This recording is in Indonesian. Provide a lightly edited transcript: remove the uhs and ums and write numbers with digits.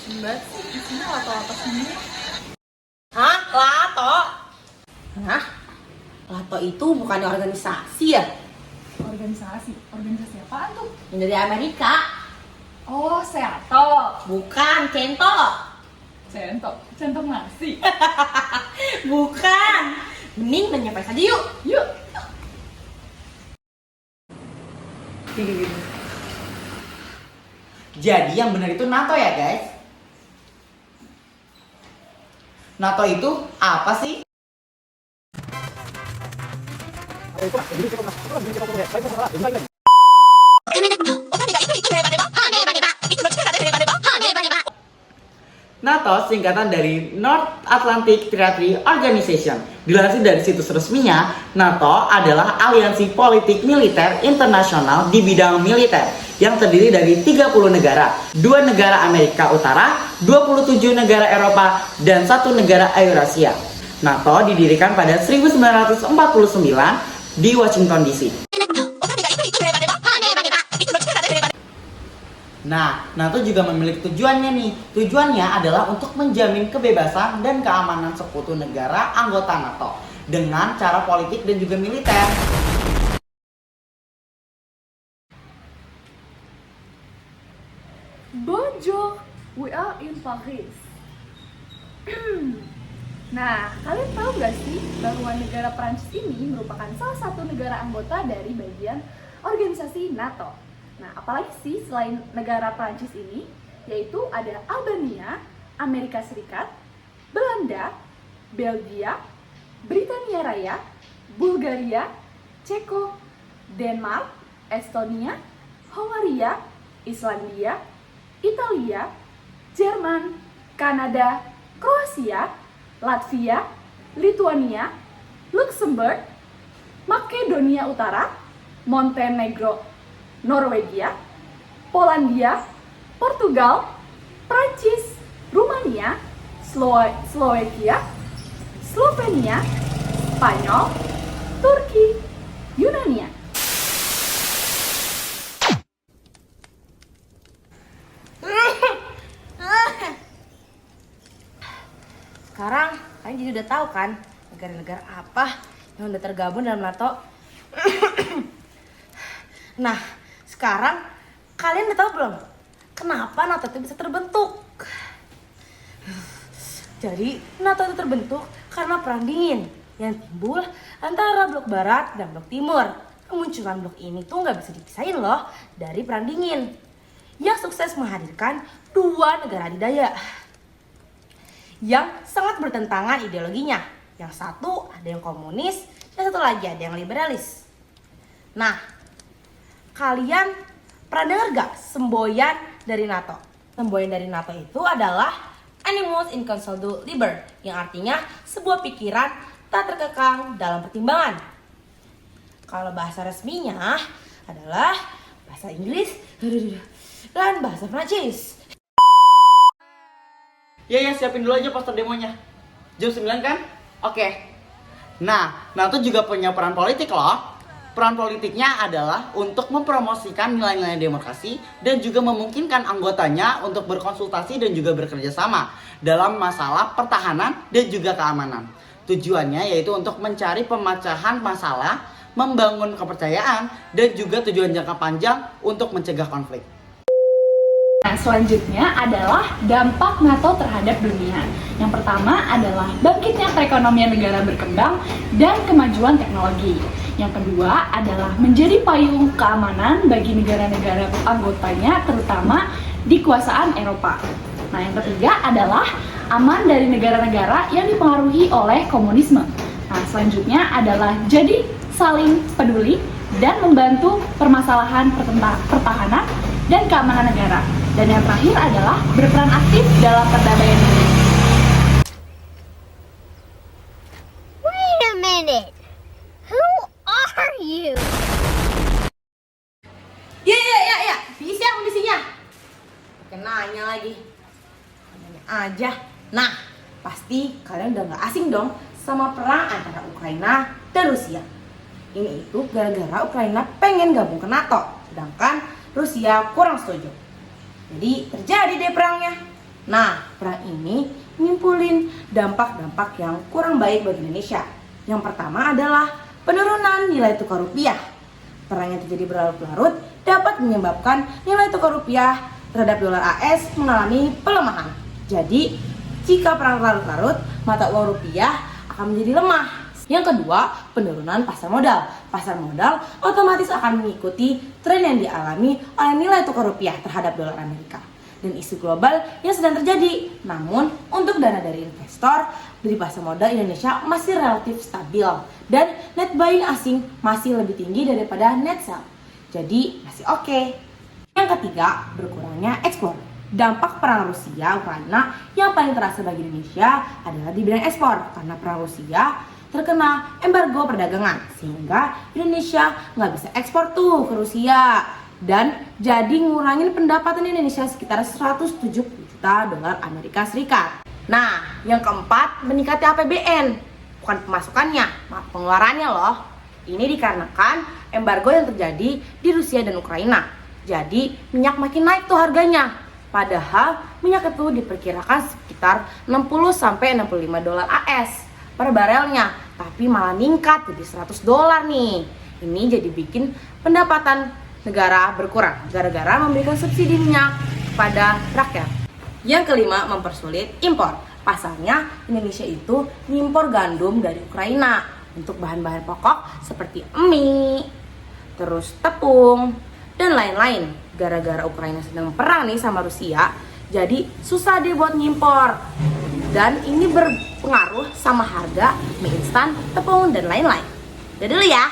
Mbak sih, isinya lato-lato semua. Hah? Lato? Hah? Lato itu bukannya organisasi ya? Organisasi apaan tuh? Yang dari Amerika. Oh, Seato. Bukan, Cento. Centok nasi. Bukan. Mending nanya apa saja yuk. Yuk. Jadi yang benar itu NATO ya guys. NATO itu apa sih? NATO singkatan dari North Atlantic Treaty Organization. Dilansir dari situs resminya, NATO adalah aliansi politik militer internasional di bidang militer yang terdiri dari 30 negara, 2 negara Amerika Utara, 27 negara Eropa, dan 1 negara Eurasia. NATO didirikan pada 1949 di Washington DC. Nah, NATO juga memiliki tujuannya nih. Tujuannya adalah untuk menjamin kebebasan dan keamanan sekutu negara anggota NATO dengan cara politik dan juga militer. Bonjour, we are in Paris. Nah, kalian tahu gak sih bahwa negara Prancis ini merupakan salah satu negara anggota dari bagian organisasi NATO. Nah, apalagi sih selain negara Prancis ini, yaitu ada Albania, Amerika Serikat, Belanda, Belgia, Britania Raya, Bulgaria, Ceko, Denmark, Estonia, Hongaria, Islandia, Italia, Jerman, Kanada, Kroasia, Latvia, Lituania, Luxembourg, Makedonia Utara, Montenegro, Norwegia, Polandia, Portugal, Prancis, Rumania, Slovakia, Slovenia, Spanyol, Turki, Yunania. Sekarang kalian jadi udah tahu kan negara-negara apa yang udah tergabung dalam NATO. Nah, sekarang kalian udah tahu belum kenapa NATO itu bisa terbentuk? Jadi NATO itu terbentuk karena perang dingin yang timbul antara blok barat dan blok timur. Kemunculan blok ini tuh nggak bisa dipisahin loh dari perang dingin yang sukses menghadirkan dua negara adidaya yang sangat bertentangan ideologinya. Yang satu ada yang komunis, dan satu lagi ada yang liberalis. Nah, kalian pernah dengar gak semboyan dari NATO? Semboyan dari NATO itu adalah Animus Inconsolable Liber, yang artinya sebuah pikiran tak terkekang dalam pertimbangan. Kalau bahasa resminya adalah bahasa Inggris dan bahasa Prancis. Ya, siapin dulu aja poster demonya. Jam 9 kan? Oke. Nah, NATO juga punya peran politik loh. Peran politiknya adalah untuk mempromosikan nilai-nilai demokrasi dan juga memungkinkan anggotanya untuk berkonsultasi dan juga bekerja sama dalam masalah pertahanan dan juga keamanan. Tujuannya yaitu untuk mencari pemecahan masalah, membangun kepercayaan, dan juga tujuan jangka panjang untuk mencegah konflik. Nah, selanjutnya adalah dampak NATO terhadap dunia. Yang pertama adalah bangkitnya perekonomian negara berkembang dan kemajuan teknologi. Yang kedua adalah menjadi payung keamanan bagi negara-negara anggotanya, terutama di kuasaan Eropa. Nah, yang ketiga adalah aman dari negara-negara yang dipengaruhi oleh komunisme. Nah, selanjutnya adalah jadi saling peduli dan membantu permasalahan pertahanan dan keamanan negara. Dan yang terakhir adalah berperan aktif dalam perdamaian dunia. Wait a minute. Who are you? Ya, misinya. Oke, nanya lagi. Nanya aja. Nah, pasti kalian udah gak asing dong sama perang antara Ukraina dan Rusia. Ini itu gara-gara Ukraina pengen gabung ke NATO, sedangkan Rusia kurang setuju. Jadi terjadi deh perangnya. Nah, perang ini nyimpulin dampak-dampak yang kurang baik bagi Indonesia. Yang pertama adalah penurunan nilai tukar rupiah. Perang yang terjadi berlarut-larut dapat menyebabkan nilai tukar rupiah terhadap dolar AS mengalami pelemahan. Jadi, jika perang larut-larut, mata uang rupiah akan menjadi lemah. Yang kedua, penurunan pasar modal. Pasar modal otomatis akan mengikuti tren yang dialami oleh nilai tukar rupiah terhadap dolar Amerika dan isu global yang sedang terjadi. Namun, untuk dana dari investor, dari pasar modal Indonesia masih relatif stabil dan net buying asing masih lebih tinggi daripada net sell. Jadi, masih oke. Yang ketiga, berkurangnya ekspor. Dampak perang Rusia-Ukraina yang paling terasa bagi Indonesia adalah di bidang ekspor karena perang Rusia terkena embargo perdagangan sehingga Indonesia nggak bisa ekspor tuh ke Rusia dan jadi ngurangin pendapatan Indonesia sekitar 170 juta dolar Amerika Serikat. Nah, yang keempat, meningkatnya APBN, bukan pemasukannya, pengeluarannya loh. Ini dikarenakan embargo yang terjadi di Rusia dan Ukraina. Jadi minyak makin naik tuh harganya. Padahal minyak itu diperkirakan sekitar 60-65 dolar AS per barelnya, tapi malah meningkat jadi 100 dolar nih. Ini jadi bikin pendapatan negara berkurang gara-gara memberikan subsidi minyak kepada rakyat. Yang kelima, mempersulit impor. Pasalnya Indonesia itu mengimpor gandum dari Ukraina untuk bahan-bahan pokok seperti mie, terus tepung, dan lain-lain. Gara-gara Ukraina sedang perang nih sama Rusia, jadi susah deh buat ngimpor. Dan ini berpengaruh sama harga mie instan, tepung, dan lain-lain. Udah dulu ya.